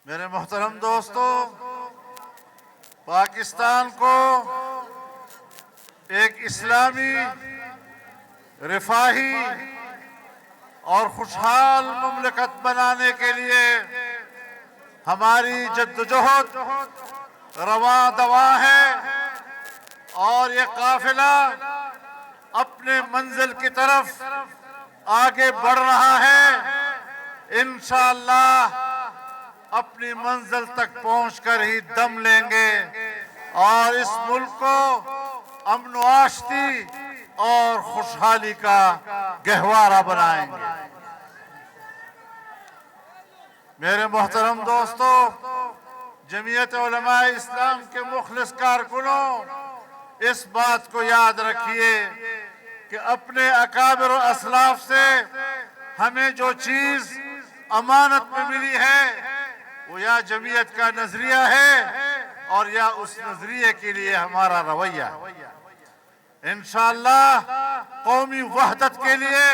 میرے محترم دوستو، پاکستان کو ایک اسلامی، رفاہی اور خوشحال مملکت بنانے کے لیے ہماری جدوجہد رواں دواں ہے اور یہ قافلہ اپنے منزل کی طرف آگے بڑھ رہا ہے۔ انشاءاللہ اپنی منزل تک پہنچ کر ہی دم لیں گے اور اس ملک کو امن و آشتی اور خوشحالی کا گہوارہ بنائیں گے۔ میرے محترم دوستو، جمعیت علماء اسلام کے مخلص کارکنوں، اس بات کو یاد رکھیے کہ اپنے اکابر و اسلاف سے ہمیں جو چیز امانت میں ملی ہے وہ یا جمعیت کا نظریہ ہے اور یا اس نظریے کے لیے ہمارا رویہ۔ انشاءاللہ قومی وحدت کے لیے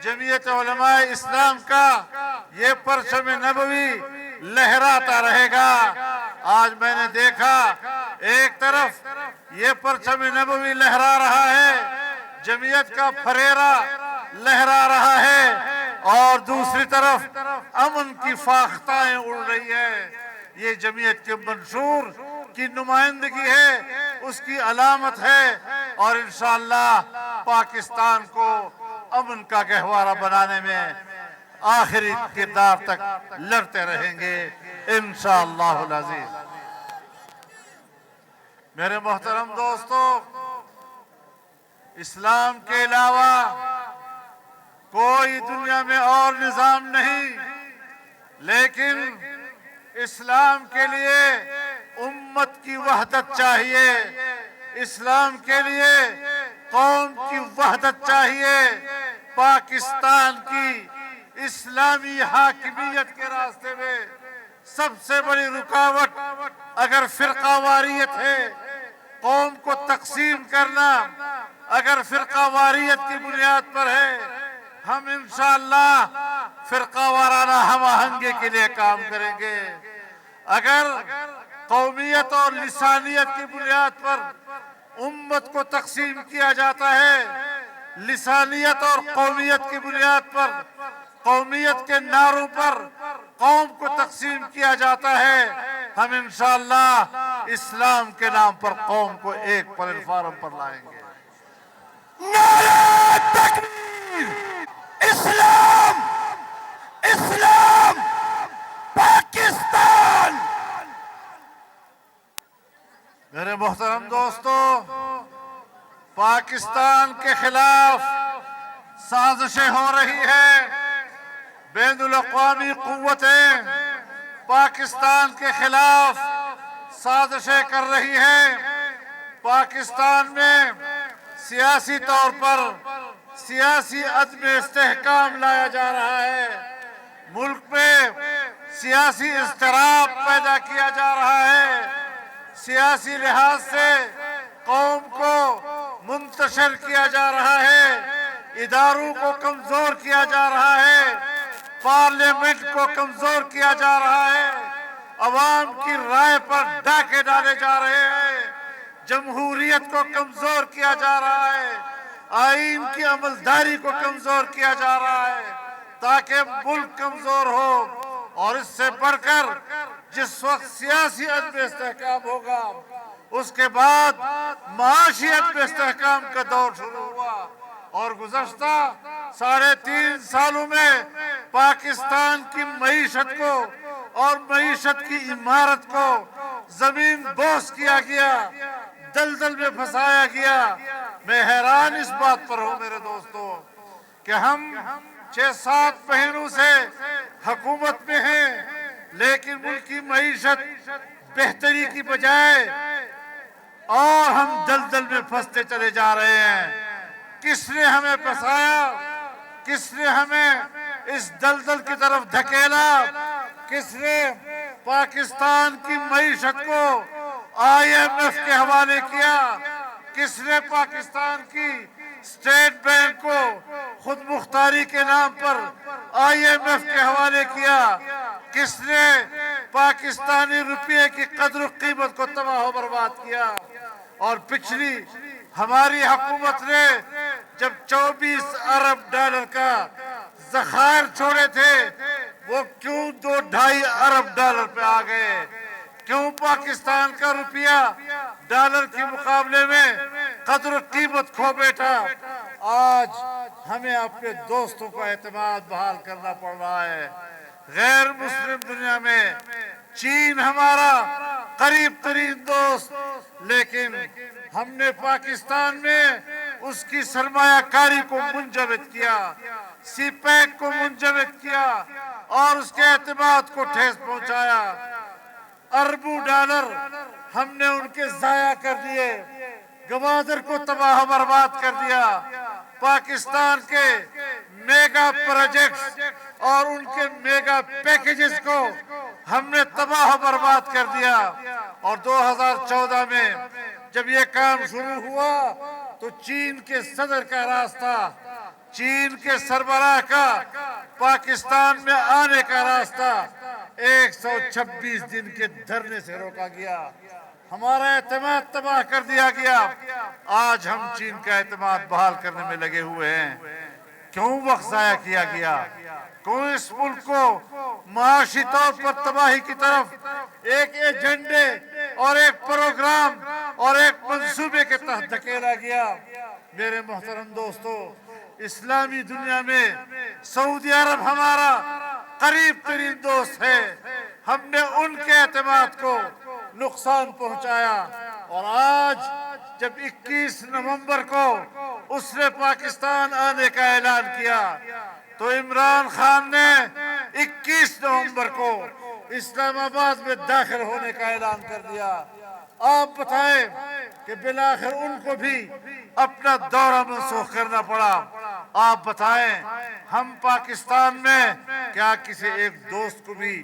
جمعیت علماء اسلام کا یہ پرچم نبوی لہراتا رہے گا۔ آج میں نے دیکھا ایک طرف یہ پرچم نبوی لہرا رہا ہے، جمعیت کا پھریرا لہرا رہا ہے، اور دوسری طرف امن کی فاختائیں اڑ رہی ہے۔ یہ جمعیت کے منشور کی نمائندگی ہے، اس کی علامت ہے، اور انشاءاللہ پاکستان کو امن کا گہوارہ بنانے میں آخری کردار تک لڑتے رہیں گے انشاءاللہ العزیز۔ میرے محترم دوستو، اسلام کے علاوہ کوئی دنیا میں اور نظام نہیں، لیکن اسلام کے لیے امت کی وحدت چاہیے، اسلام کے لیے قوم کی وحدت چاہیے۔ پاکستان کی اسلامی حاکمیت کے راستے میں سب سے بڑی رکاوٹ اگر فرقہ واریت ہے، قوم کو تقسیم کرنا اگر فرقہ واریت کی بنیاد پر ہے، ہم انشاءاللہ فرقہ وارانہ ہم آہنگی کے لیے کام کریں گے۔ اگر قومیت اور لسانیت کی بنیاد پر امت کو تقسیم کیا جاتا ہے، لسانیت اور قومیت کی بنیاد پر، قومیت کے نعروں پر قوم کو تقسیم کیا جاتا ہے، ہم انشاءاللہ اسلام کے نام پر قوم کو ایک پلیٹ فارم پر لائیں گے۔ نعرہ تکبیر! اسلام! اسلام! پاکستان! میرے محترم دوستو، پاکستان کے خلاف سازشیں ہو رہی ہیں، بین الاقوامی قوتیں پاکستان کے خلاف سازشیں کر رہی ہیں۔ پاکستان میں سیاسی طور پر سیاسی عدم استحکام لایا جا رہا ہے، ملک میں سیاسی اضطراب پیدا کیا جا رہا ہے، سیاسی لحاظ سے قوم کو منتشر کیا جا رہا ہے، اداروں کو کمزور کیا جا رہا ہے، پارلیمنٹ کو کمزور کیا جا رہا ہے، عوام کی رائے پر ڈاکے ڈالے جا رہے ہیں، جمہوریت کو کمزور کیا جا رہا ہے، آئین کی عملداری کو کمزور کیا جا رہا ہے تاکہ ملک کمزور ہو۔ اور اس سے بڑھ کر جس وقت سیاسی عدم استحکام ہوگا، اس کے بعد معاشی عدم استحکام کا دور شروع ہوا، اور گزشتہ 3.5 سالوں میں پاکستان کی معیشت کو اور معیشت کی عمارت کو زمین بوس کیا گیا، دلدل میں پھنسایا گیا۔ میں حیران اس بات پر ہوں میرے دوستو کہ ہم 6-7 مہینوں سے حکومت میں ہیں، لیکن ملک کی معیشت بہتری کی بجائے اور ہم دلدل میں پھنستے چلے جا رہے ہیں۔ کس نے ہمیں پھنسایا؟ کس نے ہمیں اس دلدل کی طرف دھکیلا؟ کس نے پاکستان کی معیشت کو IMF کے حوالے کیا؟ کس نے پاکستان کی اسٹیٹ بینک کو خود مختاری کے نام پر IMF کے حوالے کیا؟ کس نے پاکستانی روپے کی قدر و قیمت کو تباہ و برباد کیا. اور پچھلی ہماری حکومت نے جب 24 ارب ڈالر کا ذخائر چھوڑے تھے وہ کیوں 2-2.5 ارب ڈالر پہ آ گئے؟ کیوں پاکستان کا روپیہ ڈالر کے مقابلے میں قدر و قیمت کھو بیٹھا؟ آج ہمیں اپنے دوستوں کا اعتماد بحال کرنا پڑ رہا ہے. غیر مسلم دنیا میں چین ہمارا قریب ترین دوست، لیکن ہم نے پاکستان میں اس کی سرمایہ کاری کو منجمد کیا، سی پیک کو منجمد کیا اور اس کے اعتماد کو ٹھیس پہنچایا. اربوں ڈالر ہم نے ان کے ضائع کر دیے، گوادر کو تباہ و برباد کر دیا. پاکستان کے میگا پروجیکٹس اور ان کے میگا پیکیجز کو ہم نے تباہ و برباد کر دیا. اور 2014 میں جب یہ کام شروع ہوا تو چین کے صدر کا راستہ، چین کے سربراہ کا پاکستان میں آنے کا راستہ 126 دن کے دھرنے سے روکا گیا. ہمارا اعتماد تباہ کر دیا گیا. آج ہم چین کا اعتماد بحال کرنے میں لگے ہوئے ہیں. کیوں وقت ضائع کیا گیا؟ کیوں اس ملک کو معاشی طور پر تباہی کی طرف ایک ایجنڈے اور ایک پروگرام اور ایک منصوبے کے تحت دھکیلا گیا؟ میرے محترم دوستو، اسلامی دنیا میں سعودی عرب ہمارا قریب ترین دوست ہے. ہم نے ان کے اعتماد کو نقصان پہنچایا اور آج جب 21 نومبر کو اس نے پاکستان آنے کا اعلان کیا تو عمران خان نے 21 نومبر کو اسلام آباد میں داخل ہونے کا اعلان کر دیا. آپ بتائیں کہ بالآخر ان کو بھی اپنا دورہ منسوخ کرنا پڑا. آپ بتائیں ہم پاکستان میں کیا کسی ایک دوست کو بھی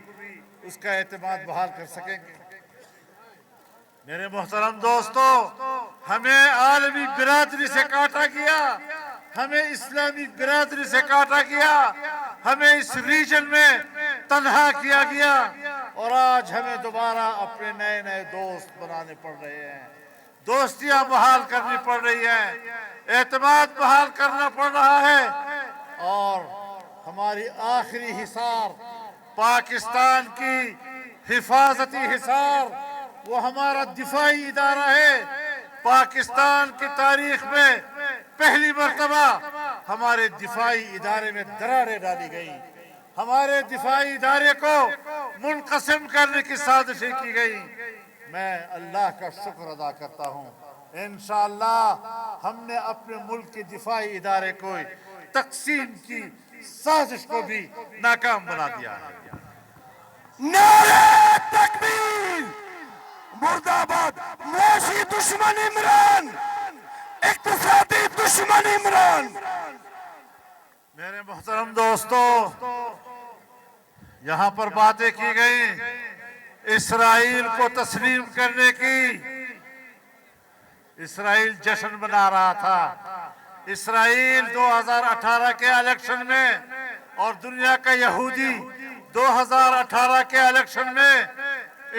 اس کا اعتماد بحال کر سکیں گے؟ میرے محترم دوستو، ہمیں عالمی برادری سے کاٹا گیا، ہمیں اسلامی برادری سے کاٹا گیا، ہمیں اس ریجن میں تنہا کیا گیا اور آج ہمیں دوبارہ اپنے نئے دوست بنانے پڑ رہے ہیں، دوستیاں بحال کرنی پڑ رہی ہیں، اعتماد بحال کرنا پڑ رہا ہے. اور ہماری آخری حصار پاکستان کی حفاظتی حصار وہ ہمارا دفاعی ادارہ ہے. پاکستان کی تاریخ میں پہلی مرتبہ ہمارے دفاعی ادارے میں دراریں ڈالی گئی، ہمارے دفاعی ادارے کو منقسم کرنے کی سازشیں کی گئی. میں اللہ کا شکر ادا کرتا ہوں، انشاءاللہ ہم نے اپنے ملک کے دفاعی ادارے کو تقسیم کی سازش کو بھی ناکام بنا دیا ہے. نعرہ تکبیر! مرد آباد! معاشی دشمن عمران، اقتصادی دشمن عمران. میرے محترم دوستو، یہاں پر باتیں کی گئی اسرائیل کو تسلیم کرنے کی. اسرائیل جشن منا رہا تھا. اسرائیل 2018 کے الیکشن میں اور دنیا کا یہودی 2018 کے الیکشن میں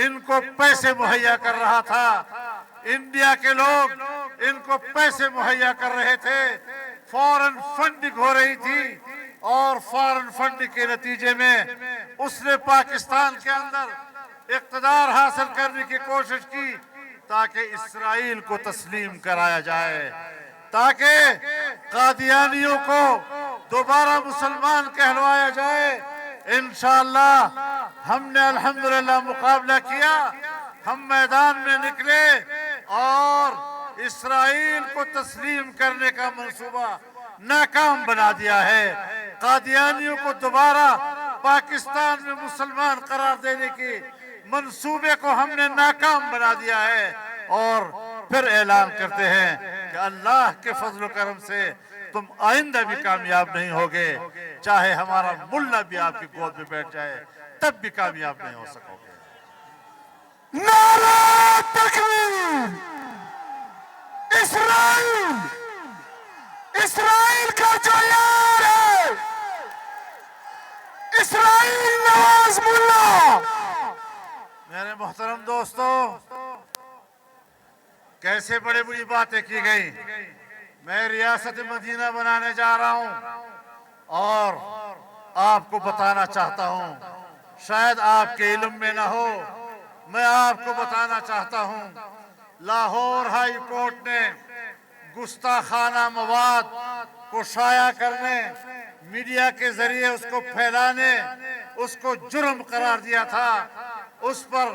ان کو پیسے مہیا کر رہا تھا. انڈیا کے لوگ ان کو پیسے مہیا کر رہے تھے، فارن فنڈنگ ہو رہی تھی اور فارن فنڈنگ کے نتیجے میں اس نے پاکستان کے اندر اقتدار حاصل کرنے کی کوشش کی تاکہ اسرائیل کو تسلیم کرایا جائے، تاکہ قادیانیوں کو دوبارہ مسلمان کہلوایا جائے. انشاءاللہ ہم نے الحمدللہ مقابلہ کیا، ہم میدان میں نکلے اور اسرائیل کو تسلیم کرنے کا منصوبہ ناکام بنا دیا ہے. قادیانیوں کو دوبارہ پاکستان میں مسلمان قرار دینے کی منصوبے کو ہم نے ناکام بنا دیا ہے اور پھر اعلان کرتے ہیں کہ اللہ کے فضل و کرم سے تم آئندہ بھی کامیاب نہیں ہوگے، چاہے ہمارا ملا بھی آپ کی گود میں بیٹھ جائے تب بھی کامیاب نہیں ہو سکو گے. نعرہ تکبیر! اسرائیل! اسرائیل کا جو یار ہے، اسرائیل نواز ملا، میرے محترم دوستو، کیسے بڑی بڑی باتیں کی گئی. میں ریاست مدینہ بنانے جا رہا ہوں اور آپ کو بتانا چاہتا ہوں، شاید آپ کے علم میں نہ ہو، میں آپ کو بتانا چاہتا ہوں. لاہور ہائی کورٹ نے گستاخانہ مواد کو شائع کرنے، میڈیا کے ذریعے اس کو پھیلانے، اس کو جرم قرار دیا تھا. اس پر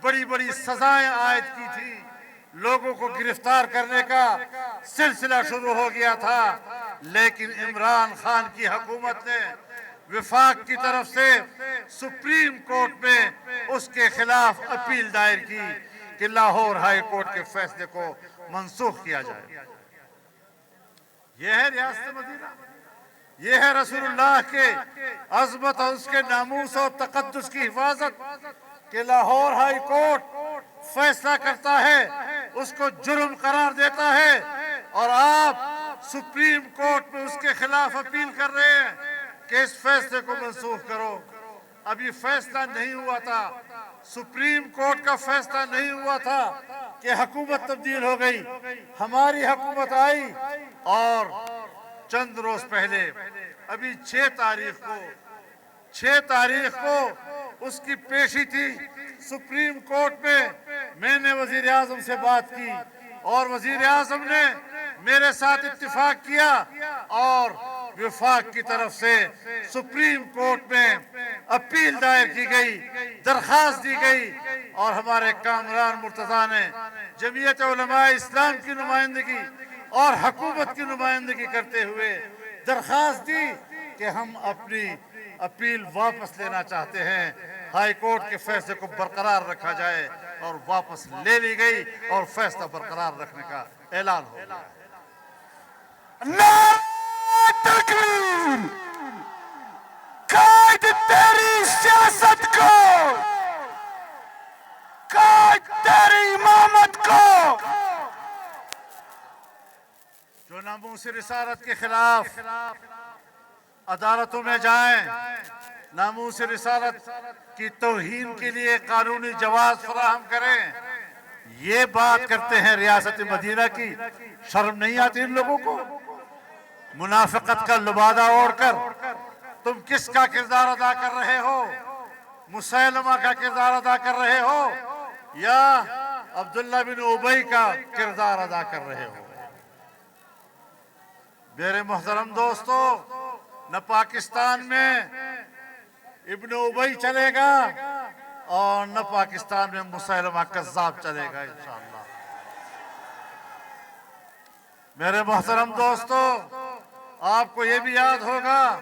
بڑی بڑی سزائیں عائد کی تھی. لوگوں کو گرفتار کرنے کا سلسلہ شروع ہو گیا تھا. لیکن عمران خان کی حکومت نے وفاق کی طرف سے سپریم کورٹ میں اس کے خلاف اپیل دائر کی کہ لاہور ہائی کورٹ کے فیصلے کو منسوخ کیا جائے. یہ ہے ریاست مدینہ، یہ ہے رسول اللہ کے عظمت اور اس کے ناموس اور تقدس کی حفاظت کہ لاہور ہائی کورٹ فیصلہ کرتا ہے، اس کو جرم قرار دیتا ہے، اور آپ سپریم کورٹ میں اس کے خلاف اپیل کر رہے ہیں کہ اس فیصلے کو منسوخ کرو. ابھی فیصلہ نہیں ہوا تھا، سپریم کورٹ کا فیصلہ نہیں ہوا تھا کہ حکومت تبدیل ہو گئی. ہماری حکومت آئی اور چند روز پہلے ابھی 6 تاریخ کو اس کی پیشی تھی سپریم کورٹ میں. میں نے وزیر اعظم سے بات کی اور وزیر اعظم نے میرے ساتھ اتفاق کیا اور وفاق کی طرف سے سپریم کورٹ میں اپیل دائر کی گئی، درخواست دی گئی، اور ہمارے کامران مرتضیٰ نے جمعیت علماء اسلام کی نمائندگی اور حکومت کی نمائندگی کرتے ہوئے درخواست دی کہ ہم اپنی اپیل واپس لینا چاہتے ہیں. ہائی کورٹ کے فیصلے کو برقرار رکھا جائے، اور واپس لے لی گئی اور فیصلہ برقرار رکھنے کا اعلان ہو گیا. نعرہ تکبیر! قائد تیری سیاست کو، قائد تیری امامت کو، جو ناموس رسالت کے خلاف عدالتوں میں جائیں، ناموس رسالت کی توہین کے لیے قانونی جواز فراہم کریں، یہ بات کرتے ہیں ریاست مدینہ کی. شرم نہیں آتی ان لوگوں کو؟ منافقت کا لبادہ اوڑھ کر تم کس کا کردار ادا کر رہے ہو؟ مسیلمہ کا کردار ادا کر رہے ہو یا عبداللہ بن ابی کا کردار ادا کر رہے ہو؟ میرے محترم دوستو، نہ پاکستان میں ابن ابی چلے گا اور نہ پاکستان میں مسیلمہ کذاب چلے گا انشاءاللہ. میرے محترم دوستو، آپ کو یہ بھی یاد ہوگا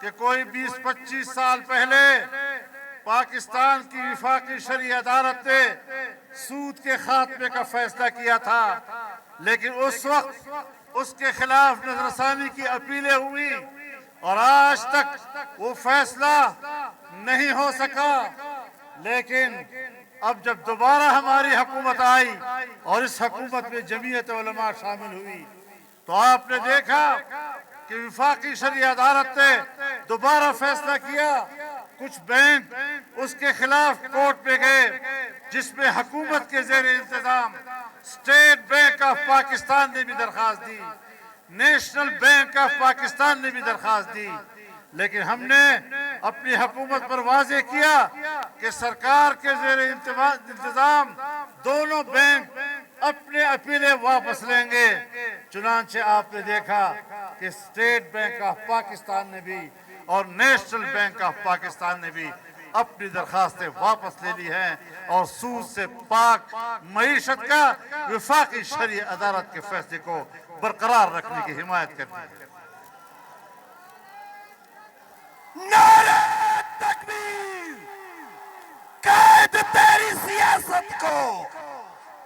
کہ کوئی 20-25 سال پہلے پاکستان کی وفاقی شرعی عدالت نے سود کے خاتمے کا فیصلہ کیا تھا، لیکن اس وقت اس کے خلاف نظر ثانی کی اپیلیں ہوئی اور آج تک وہ فیصلہ نہیں ہو سکا. لیکن اب جب دوبارہ ہماری حکومت آئی اور اس حکومت میں جمعیت علماء شامل ہوئی تو آپ نے دیکھا کہ وفاقی شرعی عدالت نے دوبارہ فیصلہ کیا. کچھ بینک اس کے خلاف کورٹ میں گئے، جس میں حکومت کے زیر انتظام اسٹیٹ بینک آف پاکستان نے بھی درخواست دی، نیشنل بینک آف پاکستان نے بھی درخواست دی. لیکن ہم نے اپنی حکومت پر واضح کیا کہ سرکار کے زیر انتظام دونوں بینک اپنے اپیلیں واپس لیں گے. چنانچہ آپ نے دیکھا کہ اسٹیٹ بینک آف پاکستان نے بھی اور نیشنل بینک آف پاکستان نے بھی اپنی درخواستیں واپس لے لی ہیں اور سود سے پاک معیشت کا وفاقی شرعی عدالت کے فیصلے کو برقرار رکھنے کی حمایت کرتی ہے. نعرہ تکبیر! قائد تیری سیاست کو،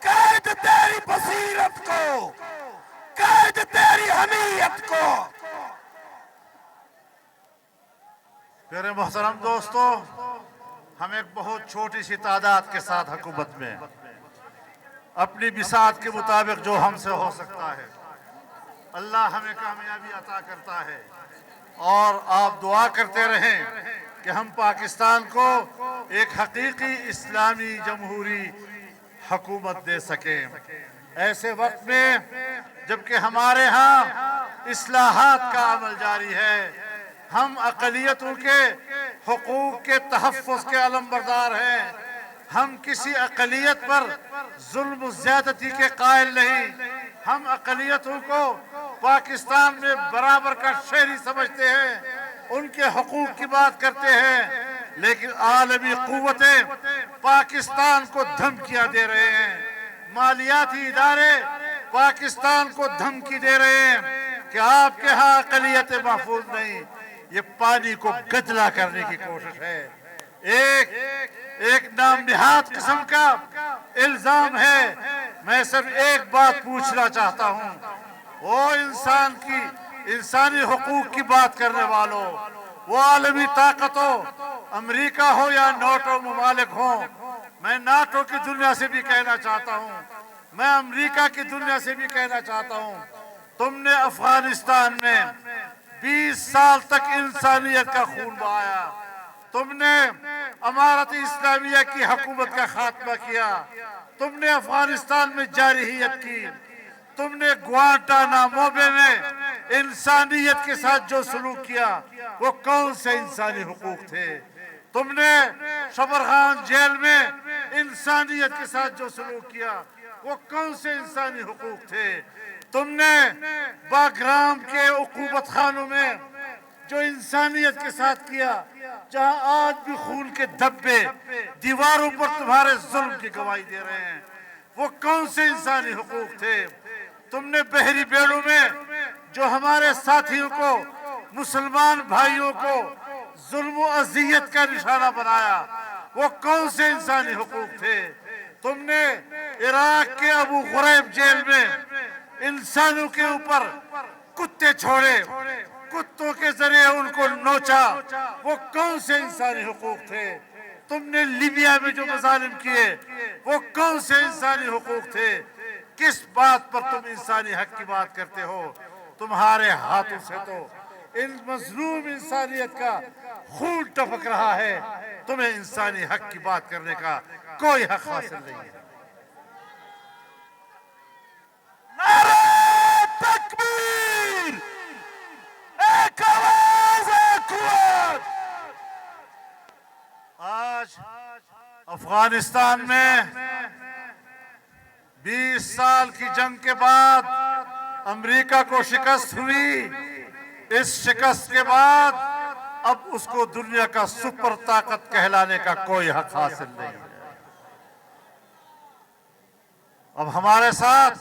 قائد تیری بصیرت کو، قائد تیری حمیت کو. میرے محترم دوستو، ہم ایک بہت چھوٹی سی تعداد کے ساتھ حکومت میں اپنی بساط کے مطابق جو ہم سے ہو سکتا ہے اللہ ہمیں کامیابی عطا کرتا ہے. اور آپ دعا کرتے رہیں کہ ہم پاکستان کو ایک حقیقی اسلامی جمہوری حکومت دے سکیں۔ ایسے وقت میں جبکہ ہمارے ہاں اصلاحات کا عمل جاری ہے، ہم اقلیتوں کے حقوق کے تحفظ کے علمبردار ہیں، ہم کسی اقلیت پر ظلم و زیادتی کے قائل نہیں، ہم اقلیتوں کو پاکستان میں برابر کا شہری سمجھتے ہیں، ان کے حقوق کی بات کرتے ہیں، لیکن عالمی قوتیں پاکستان کو دھمکیاں دے رہے ہیں، مالیاتی ادارے پاکستان کو دھمکی دے رہے ہیں کہ آپ کے ہاں اقلیتیں محفوظ نہیں۔ یہ پانی کو گدلا کرنے کی کوشش ہے، ایک نام نہاد قسم کا الزام ہے۔ میں صرف ایک بات پوچھنا چاہتا ہوں، وہ انسانی حقوق کی بات کرنے والوں، وہ عالمی طاقت ہو، امریکہ ہو یا ناٹو ممالک ہوں، میں ناٹو کی دنیا سے بھی کہنا چاہتا ہوں، میں امریکہ کی دنیا سے بھی کہنا چاہتا ہوں، تم نے افغانستان میں 20 سال تک انسانیت کا خون بہایا، تم نے امارت اسلامیہ کی حکومت کا خاتمہ کیا، تم نے افغانستان میں جارحیت کی، تم نے گوانٹانامو بے میں انسانیت کے ساتھ جو سلوک کیا وہ کون سے انسانی حقوق تھے؟ تم نے شبرغان جیل میں انسانیت کے ساتھ جو سلوک کیا وہ کون سے انسانی حقوق تھے؟ تم نے باگرام کے عقوبت خانوں میں جو انسانیت کے ساتھ کیا، جہاں آج بھی خون کے دھبے دیواروں پر تمہارے ظلم کی گواہی دے رہے ہیں، وہ کون سے انسانی حقوق تھے؟ تم نے بحری بیڑوں میں جو ہمارے ساتھیوں کو، مسلمان بھائیوں کو ظلم و اذیت کا نشانہ بنایا، وہ کون سے انسانی حقوق تھے؟ تم نے عراق کے ابو غریب جیل میں انسانوں کے اوپر کتے چھوڑے، کتوں کے ذریعے ان کو نوچا، وہ کون سے انسانی حقوق تھے؟ تم نے لیبیا میں جو مظالم کیے وہ کون سے انسانی حقوق تھے؟ کس بات پر تم انسانی حق کی بات کرتے ہو؟ تمہارے ہاتھوں سے تو ان مظلوم انسانیت کا خون ٹپک رہا ہے، تمہیں انسانی حق کی بات کرنے کا کوئی حق حاصل نہیں ہے۔ نعرہ تکبیر! ایک آواز، ایک قوت! آج افغانستان میں 20 سال کی جنگ کے بعد امریکہ کو شکست ہوئی، اس شکست کے بعد اب اس کو دنیا کا سپر طاقت کہلانے کا کوئی حق حاصل نہیں ہے۔ اب ہمارے ساتھ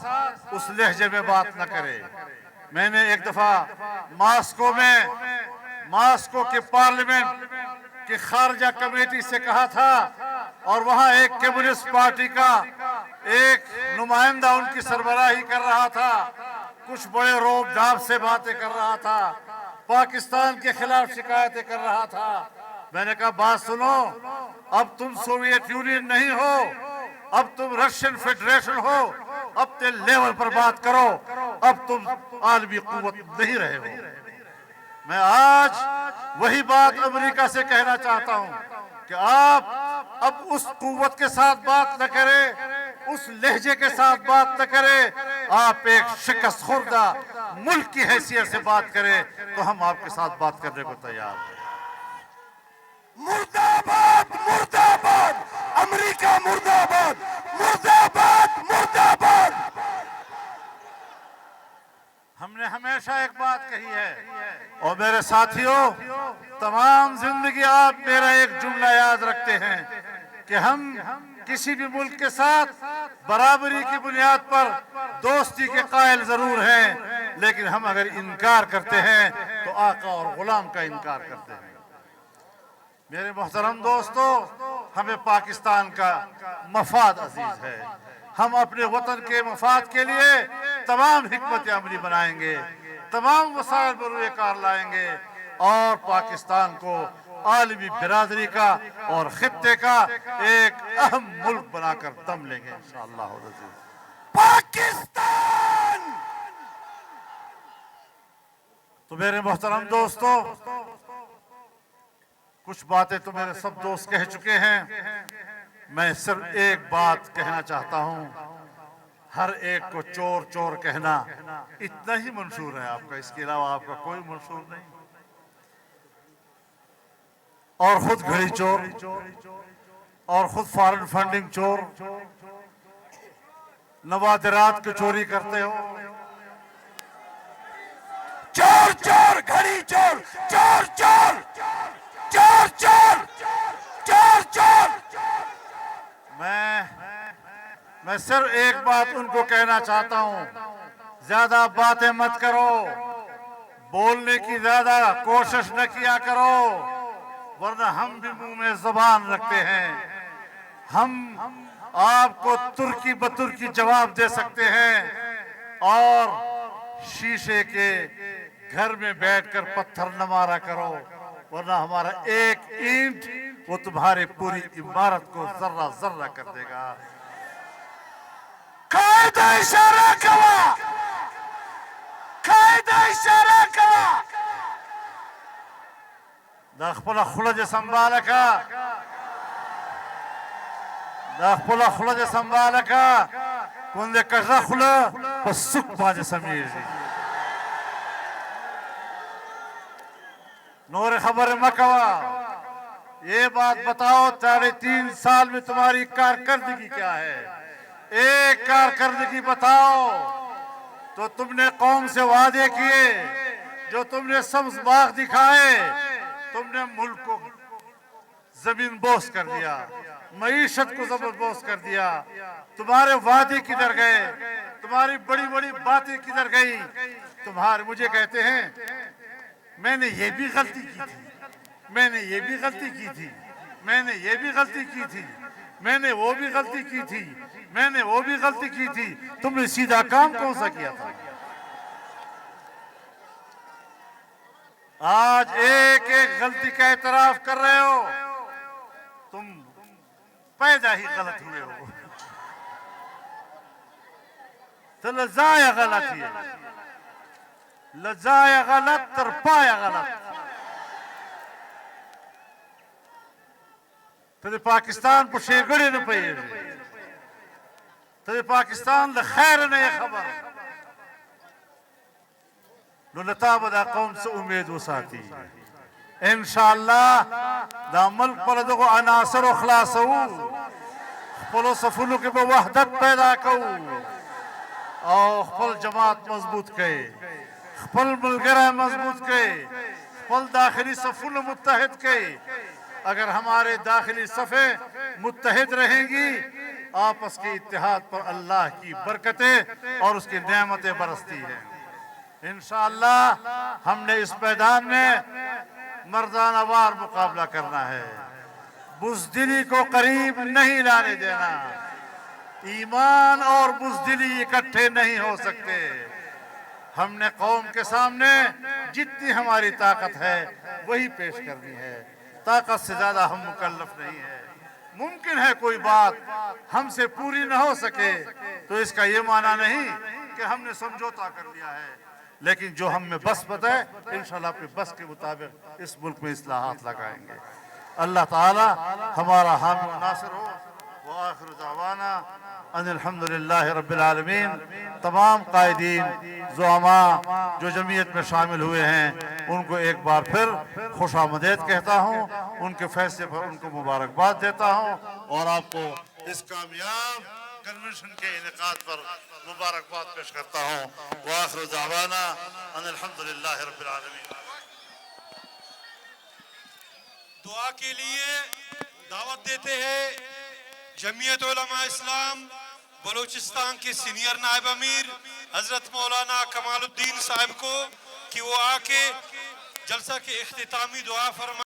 اس لہجے میں بات نہ کرے۔ میں نے ایک دفعہ ماسکو کے پارلیمنٹ کی خارجہ کمیٹی سے کہا تھا، اور وہاں ایک کمیونسٹ پارٹی کا ایک نمائندہ ان کی سربراہی کر رہا تھا، کچھ بڑے روب دھاپ سے باتیں کر رہا تھا، پاکستان کے خلاف شکایتیں کر رہا تھا۔ میں نے کہا بات سنو، اب تم سوویت یونین نہیں ہو، اب تم رشین فیڈریشن ہو، اپنے لیول پر بات کرو، اب تم عالمی قوت نہیں رہے ہو۔ میں آج وہی بات امریکہ سے کہنا چاہتا ہوں کہ آپ اب اس قوت کے ساتھ بات نہ کریں، اس لہجے کے ساتھ بات نہ کریں، آپ ایک شکست خوردہ ملک کی حیثیت سے بات کریں تو ہم آپ کے ساتھ بات کرنے کو تیار ہیں۔ مرد آباد، مرد آباد! امریکہ مرد آباد! مرد آباد، مرد آباد! ہم نے ہمیشہ ایک بات کہی ہے، اور میرے ساتھیوں، تمام زندگی آپ میرا ایک جملہ یاد رکھتے ہیں کہ ہم کسی بھی ملک کے ساتھ برابری کی بنیاد پر دوستی کے قائل ضرور ہیں، لیکن ہم اگر انکار کرتے ہیں تو آقا اور غلام کا انکار کرتے ہیں۔ میرے محترم دوستو، ہمیں پاکستان کا مفاد عزیز ہے، ہم اپنے وطن کے مفاد کے لیے تمام حکمت عملی بنائیں گے، تمام وسائل بروئے کار لائیں گے، اور پاکستان کو عالمی برادری کا اور خطے کا ایک اہم ملک بنا کر دم لیں گے انشاءاللہ العزیز۔ پاکستان! تو میرے محترم دوستو، کچھ باتیں تو میرے سب دوست کہہ چکے ہیں، میں صرف ایک بات کہنا چاہتا ہوں، ہر ایک کو چور چور کہنا اتنا ہی منشور ہے آپ کا، اس کے علاوہ آپ کا کوئی منشور نہیں، اور خود گھڑی چور اور خود فارن فنڈنگ چور، نوادرات کی چوری کرتے ہو، چور چور گھڑی چور، چور چور چور چور چور چور۔ میں صرف ایک بات ان کو کہنا چاہتا ہوں، زیادہ باتیں مت کرو، بولنے کی زیادہ کوشش نہ کیا کرو، ورنہ ہم بھی منہ میں زبان رکھتے ہیں، ہم آپ کو ترکی بترکی جواب دے سکتے ہیں، اور شیشے کے گھر میں بیٹھ کر پتھر نہ مارا کرو، ورنہ ہمارا ایک اینٹ وہ تمہاری پوری عمارت کو ذرہ ذرہ کر دے گا۔ قائد اشارہ کوا، قائد اشارہ کوا۔ دا خپل خوله دې سنباله کا، دا خپل خوله دې سنباله کا، کونډه کږه خوله په سوک باندې سمیږي، نور خبر مہ کوا۔ یہ بات بتاؤ 3.5 سال میں تمہاری کارکردگی کیا ہے؟ ایک کارکردگی بتاؤ تو تم نے قوم سے وعدے کیے، جو تم نے سبز باغ دکھائے، تم نے ملک کو زمین بوس کر دیا، معیشت کو زبردوز کر دیا، تمہارے وعدے کدھر گئے؟ تمہاری بڑی بڑی باتیں کدھر گئی؟ مجھے کہتے ہیں میں نے یہ بھی غلطی کی تھی، میں نے یہ بھی غلطی کی تھی، میں نے یہ بھی غلطی کی تھی، میں نے وہ بھی غلطی کی تھی، میں نے وہ بھی غلطی کی تھی۔ تم نے سیدھا کام کون سا کیا تھا؟ آج ایک ایک غلطی کا اعتراف کر رہے ہو، تم پیدا ہی غلط ہوئے ہو، تو لزایا غلط ہی ہے، لزایا غلط تر پایا غلط۔ تو پاکستان پر شیگڑی نہ پئی، تو پاکستان دا خیر نہ یہ خبر، نو لطاب دا قوم سے امید وساتی انشاءاللہ دا ملک پر دغو عناصر و خلاصو، خپلو صفونو کے وحدت پیدا کو، اور خپل جماعت مضبوط کئے، خپل ملگرہ مضبوط کئے، خپل داخلی صفونو متحد کئے۔ اگر ہمارے داخلی صفیں متحد رہیں گی، آپس کے اتحاد پر اللہ کی برکتیں اور اس کی نعمتیں برستی ہیں۔ انشاءاللہ ہم نے اس میدان میں مردانہ وار مقابلہ کرنا ہے، بزدلی کو قریب نہیں لانے دینا، ایمان اور بزدلی اکٹھے نہیں ہو سکتے۔ ہم نے قوم کے سامنے جتنی ہماری طاقت ہے وہی پیش کرنی ہے، طاقت سے زیادہ ہم مکلف نہیں ہیں۔ ممکن ہے کوئی بات ہم سے پوری نہ ہو سکے تو اس کا یہ معنی نہیں کہ ہم نے سمجھوتا کر لیا ہے، لیکن جو ہم میں بس بتائے انشاءاللہ اپنے بس کے مطابق اس ملک میں اصلاحات لگائیں گے۔ اللہ تعالی ہمارا حامی و ناصر ہو۔ وآخر دعوانا ان الحمدللہ رب العالمین۔ تمام قائدین زعماء جو جمعیت میں شامل ہوئے ہیں ان کو ایک بار پھر خوش آمدید کہتا ہوں، ان کے فیصلے پر ان کو مبارکباد دیتا ہوں، اور آپ کو اس کامیاب کنونشن کے انعقاد پر مبارکباد پیش کرتا ہوں۔ وآخر دعوانا ان الحمدللہ رب العالمین۔ دعا کے لیے دعوت دیتے ہیں جمعیت علماء اسلام بلوچستان کے سینئر نائب امیر حضرت مولانا کمال الدین صاحب کو کہ وہ آ کے جلسہ کے اختتامی دعا فرمائیں۔